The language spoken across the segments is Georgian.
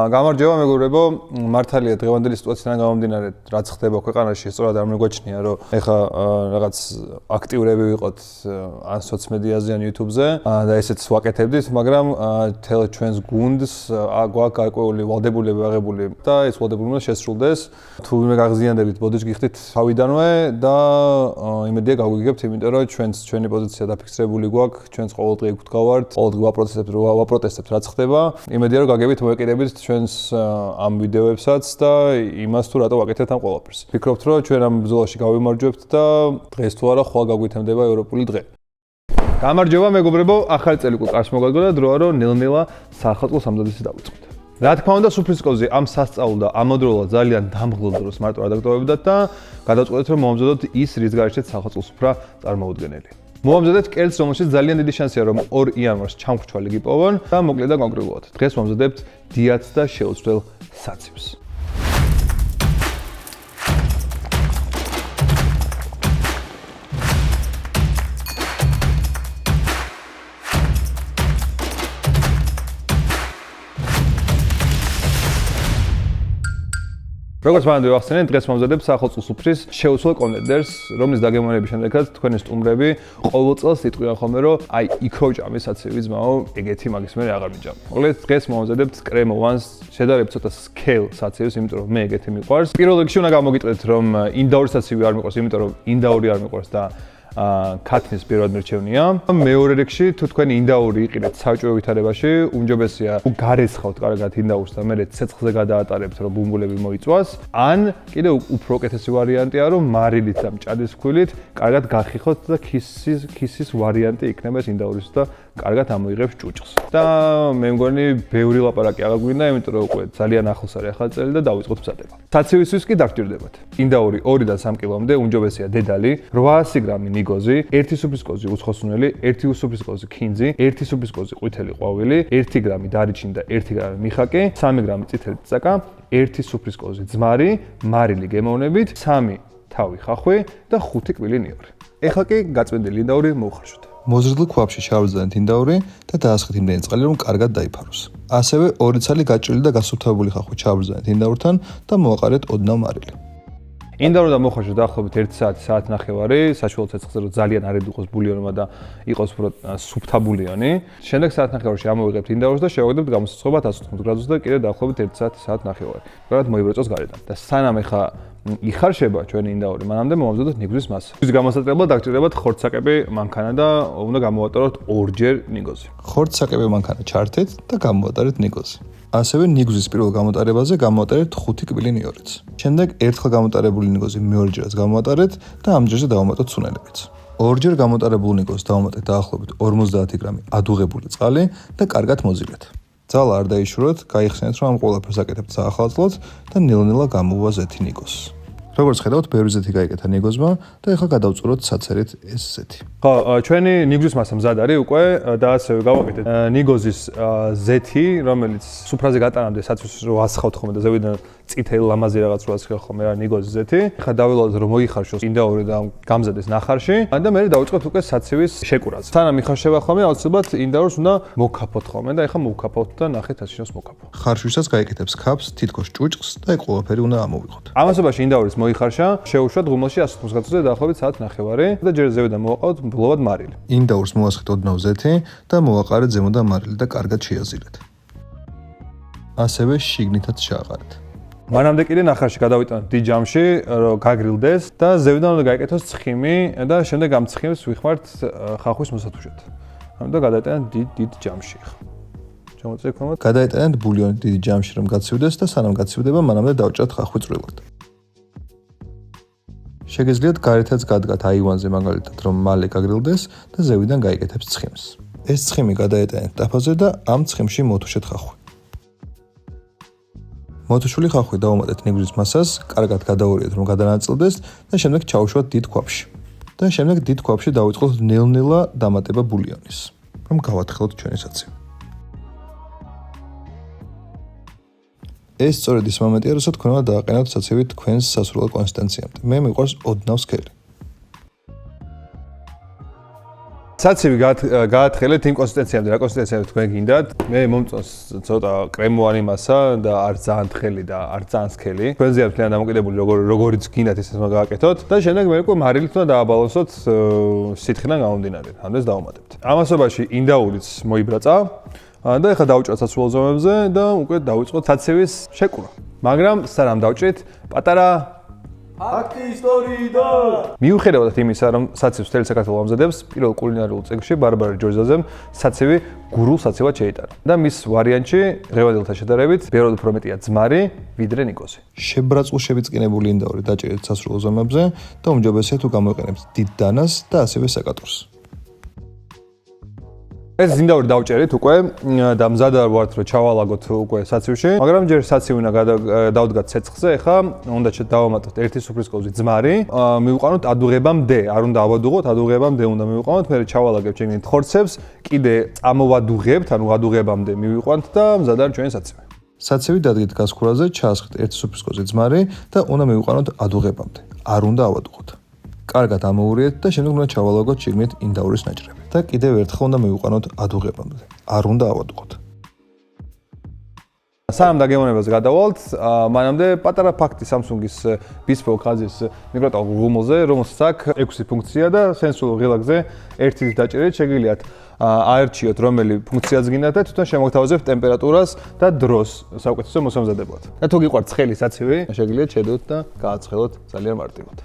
გამარჯობა მეგობრებო, მართალია დღევანდელი სიტუაციიდან გამომდინარე, რაც ხდება ქვეყანაში, სწორად არ მეგვაჩნია, რომ ეხა რაღაც აქტიურები ვიყოთ ან სოციმედიაზე ან YouTube-ზე და ესეც ვაკეთებდით, მაგრამ თელ ჩვენს გუნდს გვაქვს გარკვეული ვალდებულება აღებული და ეს ვალდებულება შესრულდეს. თუ ვინმე გაღზიანდებით, ბოდიშ გიხდით თავიდანვე და იმედია გაგვიგებთ, იმიტომ რომ ჩვენი პოზიცია დაფიქსირებული გვაქვს, ჩვენს ყოველდღე გვდგავართ, ყოველდღე ვაპროტესტებთ, რაც ხდება. იმედია რომ გაგებით მოვეკიდებით ჩვენს ამ ვიდეოებსაც და იმას თუ რატო ვაკეთებთ ამ ყველაფერს. ვფიქრობთ, რომ ჩვენ ამ ბრძოლაში გავიმარჯვებთ და დღეს თუ არა ხვალ გაგვითემდება ევროპული დღე. გამარჯობა მეგობრებო, ახალი წელი უკვე კარს მოგაგო და დროა რომ ნელ-ნელა სახალხო სამზადისი დავიწყოთ. რა თქმა უნდა, სუფრისკოზე ამ სასწაულ და ამოდროულად ძალიან დამღლელ დროს მარტო არ დაგტოვებდათ და გადავწყვეტეთ, რომ მომამზადოთ ის, რის გარეშეც სახალხო სუფრა წარმოუდგენელი. მოვამზადეთ კერძს, რომელშიც ძალიან დიდი შანსია, რომ 2 იანვარს ჩამხრჩვალი გიპოვონ და მოკლედ და კონკრეტულად. დღეს ვამზადებთ დიათს და შეუცვლელ საცივს. როგორც მანამდე ვახსენეთ, დღეს ვამზადებთ სახალხო სუფრის შეუცვლელ კონტენტერს, რომლის დაგემოვნების შემდეგაც თქვენი სტუმრები ყოველ წელს იტყვიან ხოლმე, რომ აი იქ რო ჭამე საცივი ძმაო, ეგეთი მაგის მე აღარ მიჭამ. მოკლედ დღეს ვამზადებთ კრემო ვანს, შედარებით ცოტა სკეილ საცივს, იმიტომ რომ მე ეგეთი მიყვარს. პირველ რიგში უნდა გამოგიტყვეთ, რომ ინდაური საცივი არ მიყვარს, იმიტომ რომ ინდაური არ მიყვარს და ქათმის პირველად მირჩევნია. მეორე რიგში, თუ თქვენი ინდაური იყიდეთ საბჭოე ვითარებაში, უმჯობესია გარეცხავთ კარგად ინდაურს და მერე ცეცხლზე გადაატარებთ, რომ ბუმბულები მოიწვას. ან კიდევ უფრო უკეთესი ვარიანტია, რომ მარილით და მჭადის ფქვილით კარგად გახიხოთ და ქისის ვარიანტი იქნება ეს ინდაურის და კარგად ამოიღებს ჭუჭხს. და მე მგონი, ბევრი ლაპარაკი აღარ გვინდა, იმიტომ რომ უკვე ძალიან ახლოს არის ახალი წელი და დავიწყოთ მზადება. საცივისთვის კი დაგჭირდებათ. ინდაური 2-დან 3 კილომდე, უმჯობესია დედალი, 800 გრამი ნიგოზი, 1 სუფრისკოზი უცხოსუნელი, 1 სუფრისკოზი ქინძი, 1 სუფრისკოზი ყვითელი ყვავილი, 1 გრამი დარიჩინი და 1 გრამი მიხაკი, 3 გრამი წითელი წაკა, 1 სუფრისკოზი ძმარი, მარილი გემოვნებით, 3 თავი ხახვი და 5 კვილი ნიორი. ეხლა კი გაწმენდილი ინდაური მოვხარშოთ. მოზრდილ ქვაბში ჩავბრძანეთ ინდაური და დაასხეთ იმდენი წყალი, რომ კარგად დაიფაროს. ასევე 2 ცალი გაჭრილი და გასუფთავებული ხახვი ჩავბრძანეთ ინდაურთან და მოვაყარეთ ოდნავ მარილი. ინდაური და მოხარშოთ დაახლოებით 1 საათი, საათნახევარი, საშუალო ცეცხლზე, რომ ძალიან არ ედუყოს ბულიონმა და იყოს უფრო სუფთა ბულიონი. შემდეგ საათნახევარში ამოვიღებთ ინდაურს და შევაგდებთ გამოსაცხობად 180 გრადუსზე და კიდევ დაახლოებით 1 საათი, საათნახევარი. კარგად მოიბრეწოს გარედან. და სანამ ეხა იხარშება ჩვენი ინდაური, მანამდე მოვამზადოთ ნიგზის მასა. ის გამოსაწყობად დაგჭირდებათ ხორცსაკები მანქანა და უნდა გამოვატაროთ 2-ჯერ ნიგოზი. ხორცსაკები მანქანა ჩართეთ და გამოვატარეთ ნიგოზი. ასევე ნიგზის პირველ გამოტარებაზე გამოვატარეთ 5 კვილი ნიორიც. შემდეგ ერთხელ გამოტარებული ნიგოზი მეორეჯერაც გამოვატარეთ და ამჯერზე დავამატოთ სუნელებიც. 2-ჯერ გამოტარებულ ნიგოზს დავამატეთ დაახლოებით 50 გრამი ადუღებული წყალი და კარგად მოძილეთ. ძალა არ დაიშუროთ, გაიხსენეთ, რომ ამ ყველაფერს აკეთებთ საახალწლოდ და ნელ-ნელა გამოვა ზეთი ნიგოზს. როგორც ხედავთ, ბევრი ზეთი გაიკეთა ნიგოზმა და ეხლა გადავწუროთ საცერით ეს ზეთი. ხო, ჩვენი ნიგზის მასა მზად არის უკვე და ასევე გავაკეთეთ ნიგოზის ზეთი, რომელიც სუფრაზე გატანამდე საცივს რო ასხავთ ხოლმე და ზევიდან წითელი ლამაზი რაღაც რო ასხავთ ხოლმე რა ნიგოზის ზეთი. ეხლა დავილოდოთ რომ მოიხარშოს ინდაური და გამზადეს ნახარში და მე დავიწყოთ უკვე საცივის შეკურაზე. სანამ იხარშება ხოლმე, აუცილებლად ინდაურს უნდა მოვქაფოთ ხოლმე და ეხლა მოვქაფოთ და ნახეთ ასე შენს მოვქაფო. ხარშვისაც გაიკეთებს ქაფს, თითქოს ჭუჭყს და ეგ ყველაფერი უნდა ამოვიღოთ. ამასობაში ინდაურის მოიხარშა, შევუშვათ ღუმელში 180 გრადუსზე დაახლოებით საათნახევარი და ჯერ ზევიდან მოვაყავთ ბლოვად მარილი. ინდაურს მოვასხეთ ოდნავ ზეთი და მოვაყარეთ ზემოდან მარილი და კარგად შეაზილეთ. ასევე შიგნითაც შეაყარეთ. მანამდე კიდე ნახარში გადავიტანოთ დიდ ჯამში, რომ გაგრილდეს და ზევიდან უნდა გაიკეთოს ცხიმი და შემდეგ ამ ცხიმს ვიხმართ ხახვის მოსათუშად. ამიტომ გადაიტანოთ დიდ ჯამში. ჩამოწევთ ხოლმე. გადაიტანეთ ბულიონი დიდ ჯამში რომ გაცივდეს და სანამ გაცივდება, მანამდე დავჭრათ ხახვი წვრილად. შეგეძლიათ გარეთაც გადგათ აივანზე მაგალითად, რომ მალე გაგრილდეს და ზევიდან გაიკეთებს ცხიმს. ეს ცხიმი გადაეტანეთ ტაფაზე და ამ ცხიმში მოვთუშეთ ხახვი. მოვთუშული ხახვი დავუმატეთ ნიგზის მასას, კარგად გადავურიეთ რომ გადანაწილდეს და შემდეგ ჩავუშვათ დიდ ქვაბში. და შემდეგ დიდ ქვაბში დავიწყოთ ნელ-ნელა დამატება ბულიონის, რომ გავათხელოთ ჩვენი საცივი. ეს სწორედ ის მომენტია, როცა თქვენ უნდა დააყენოთ საცივი თქვენს სასურველ კონსისტენციამდე. მე მიყვარს ოდნავ სქელი. საცივი გაათხელეთ იმ კონსისტენციამდე, რა კონსისტენციამდე თქვენ გინდათ. მე მომწონს ცოტა კრემოვანი მასა და არ ძალიან თხელი და არ ძალიან სქელი. თქვენზე არის ძალიან დამოკიდებული როგორიც გინდათ ისე მაგააკეთოთ და შემდეგ მე უკვე მარილით უნდა დააბალანსოთ სითხიდან გამომდინარე. ამდენს დავუმატებთ. ამასობაში ინდაურიც მოიბრაცა და ეხლა დავუჭრათ საცურაო ზომებზე და უკვე დავიწყოთ საცივის შეკურა. მაგრამ სანამ დავჭრით, პატარა ფაქტი ისტორიიდან. მიუხედავად იმისა, რომ საცივს მთელი საქართველო ამზადებს, პირველ კულინარიულ წიგნში ბარბარე ჯორჯაძემ საცივი გურულ საცივად შეიტანა. და მის ვარიანტში ღევადელთან შედარებით, ბევრად უფრო მეტია ძმარი, ვიდრე ნიკოზი. შებრაწყვუშებით წკინებული ინდაური დაჭერეთ სასრულო ზომებზე და უმჯობესია თუ გამოიყენებთ დიდ დანას და ასევე საკატურს. ეს ინდაური დავჭერით უკვე და მზადა ვართ რომ ჩავალაგოთ უკვე საცივში, მაგრამ ჯერ საცივი უნდა დავდგათ ცეცხლზე, ეხლა უნდა დავამატოთ ერთი სუფრისკოვზი ძმარი, მივიყვანოთ ადუღებამდე, არ უნდა ავადუღოთ, ადუღებამდე უნდა მივიყვანოთ, მე ჩავალაგებ ჩემს ხორცებს, კიდე წამოვადუღებთ, ანუ ადუღებამდე მივიყვანთ და მზადა ჩვენი საცივი. საცივი დადგეთ გასხურაზე, ჩაასხეთ ერთი სუფრისკოვზი ძმარი და უნდა მივიყვანოთ ადუღებამდე. არ უნდა ავადუღოთ. კარგად ამოურიეთ და შემდეგ უნდა ჩავალაგოთ შიგნით ინდაურის ნაჭრები. და კიდევ ერთხელ უნდა მივიყვანოთ ადუღებამდე. არ უნდა ავადუღოთ. სანამ დაგემოვნებაზე გადავალთ, მანამდე პატარა ფაქტი Samsung-ის Bespoke ხაზის მიკროტალღურ ღუმელზე, რომელსაც აქვს 6 ფუნქცია და სენსორულ ღილაკზე ერთით დაჭერით შეგიძლიათ აერჩიოთ რომელი ფუნქციაც გინდათ და თვითონ შემოგთავაზებთ ტემპერატურას და დროს საუკეთესო მოსამზადებლად. და თუ გიყვართ ცხელი საცივი, შეგიძლიათ შედოთ და გააცხელოთ ძალიან მარტივად.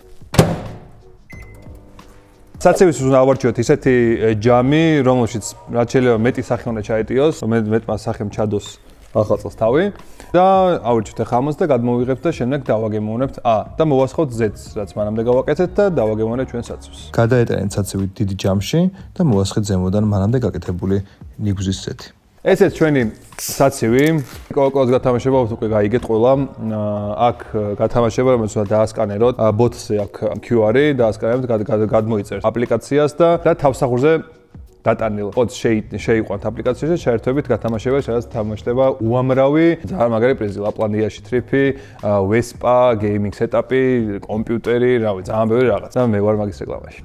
საცივის უნდა ავარჩიოთ ისეთი ჯამი, რომელშიც რაც შეიძლება მეტი სახე უნდა ჩაეტიოს, მეტმა სახემ ჩადოს ახალწელს თავი და ავარჩიოთ ახლა ამას და გადმოვიღებთ და შემდეგ დავაგემოვნებთ და მოვასხოთ Z-ს, რაც მანამდე გავაკეთეთ და დავაგემოვნებთ ჩვენ საცივს. გადაეტანეთ საცივი დიდ ჯამში და მოვასხეთ ზემოდან მანამდე გაკეთებული ნიგზის სეთი. ესეც ჩვენი საცივი, კოკოს გათამაშება უკვე გაიგეთ ყველა. აქ გათამაშება, რომელიც უნდა დაასკანეროთ, ბოტზე აქ QR-ი დაასკანერებთ, გადმოიწერთ აპლიკაციას და თავსახურზე დატანილ კოდს შეიყვანთ აპლიკაციაში, შეერთებით გათამაშება, სადაც თამაშდება უამრავი ძალიან მაგარი პრიზი, ლაპლანდიაში ტრიპი, ვესპა, გეიმინგ სეტაპი, კომპიუტერი, რავი, ძალიან ბევრი რაღაც. და მე ვარ მაგის რეკლამაში.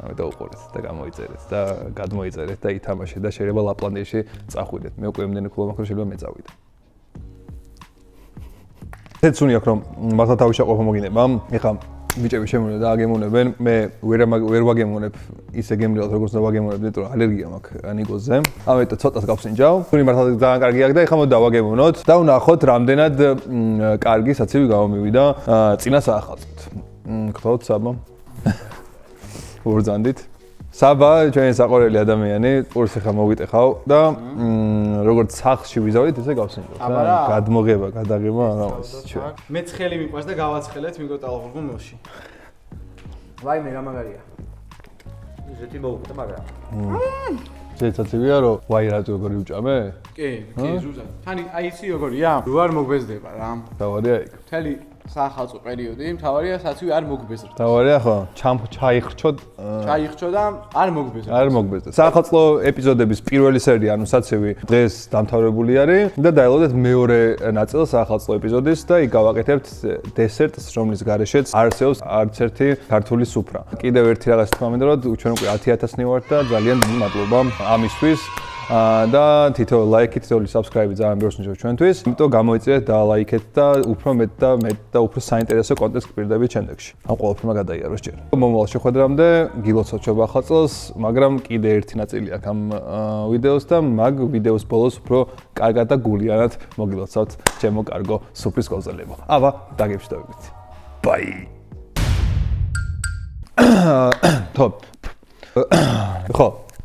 ამიტომ დაუყურეთ და გამოიწერეთ და გადმოიწერეთ და ითამაშეთ და შეიძლება ლაპლანდიაში წახვიდეთ. მე უკვე იმდენი ქულა მაქვს, შეიძლება მე წავიდე. ესეც უნი აქვს რომ მართლა თავის შეყოფა მოგინება. ეხლა ბიჭები შემოვიდნენ და აგემოვნებენ, მე ვერ ვაგემოვნებ ისე გემრიელად როგორც უნდა ვაგემოვნებ, იმიტომ რომ ალერგია მაქვს ნიკოზზე. ამიტომ ცოტას გავსინჯავ. თუნი მართლა ძალიან კარგი აქვს და ეხლა მოდი დავაგემოვნოთ და ვნახოთ რამდენად კარგი საცივი გამომივიდა წინას ახალწლად. გთხოვთ საბა. ურზანდით. საბა, ჩვენი საყვარელი ადამიანი, პურს ახლა მოვიტეხავ და როგორც სახლში ვიზავდით, ესე გავსინჯოთ. გადმოღება, გადაღება, ამას ჩვენ. მე ცხელი მიყვარს და გავაცხელეთ მიკროტალღურ ღუმელში. ვაიმე რა მაგარია. ზეთი მოვუხდა მაგრამ. შეცაცივია რომ ვაი რა როგორი უჭამე? კი, ზუზა. თან აი იცი როგორია? ვარ მოგბეზდება რა. თავარია იქ. მთელი საახალწლო პერიოდი, მთავარია საცივი არ მოგბეზრდა. თავარია ხო? ჩაიხრჩოდ ჩაიხრჩო და არ მოგბეზრდა. არ მოგბეზრდა. საახალწლო ეპიზოდების პირველი სერია, ანუ საცივი დღეს დამთავრებული არის და დაელოდეთ მეორე ნაწილს საახალწლო ეპიზოდის და იქ გავაკეთებთ დესერტს, რომლის გარეშეც არსებობს არც ერთი ქართული სუფრა. კიდევ ერთი რაღაც თქვა მინდა რომ ჩვენ უკვე 10,000-ნი ვართ და ძალიან დიდი მადლობა ამისთვის. და თითოეულ ლაიქით, თითოეული subscribe-ი ძალიან ბევრს ნიშნავს ჩვენთვის. იმიტომ გამოიწერეთ და ლაიქეთ და უფრო მეტ და უფრო საინტერესო კონტენტს გპირდებით შემდეგში. ამ ყველაფერმა გადაიაროს ჯერ. მომავალ შეხვედრამდე გილოცავთ ჩვენს ახალწელს, მაგრამ კიდე ერთი ნაწილი აქვს ამ ვიდეოს და მაგ ვიდეოს ბოლოს უფრო კარგად და გულიანად მოგილოცავთ ჩემო კარგო სუფრის კონსოლებო. აბა, დაგებშდებით. ბაი. ხო. ხო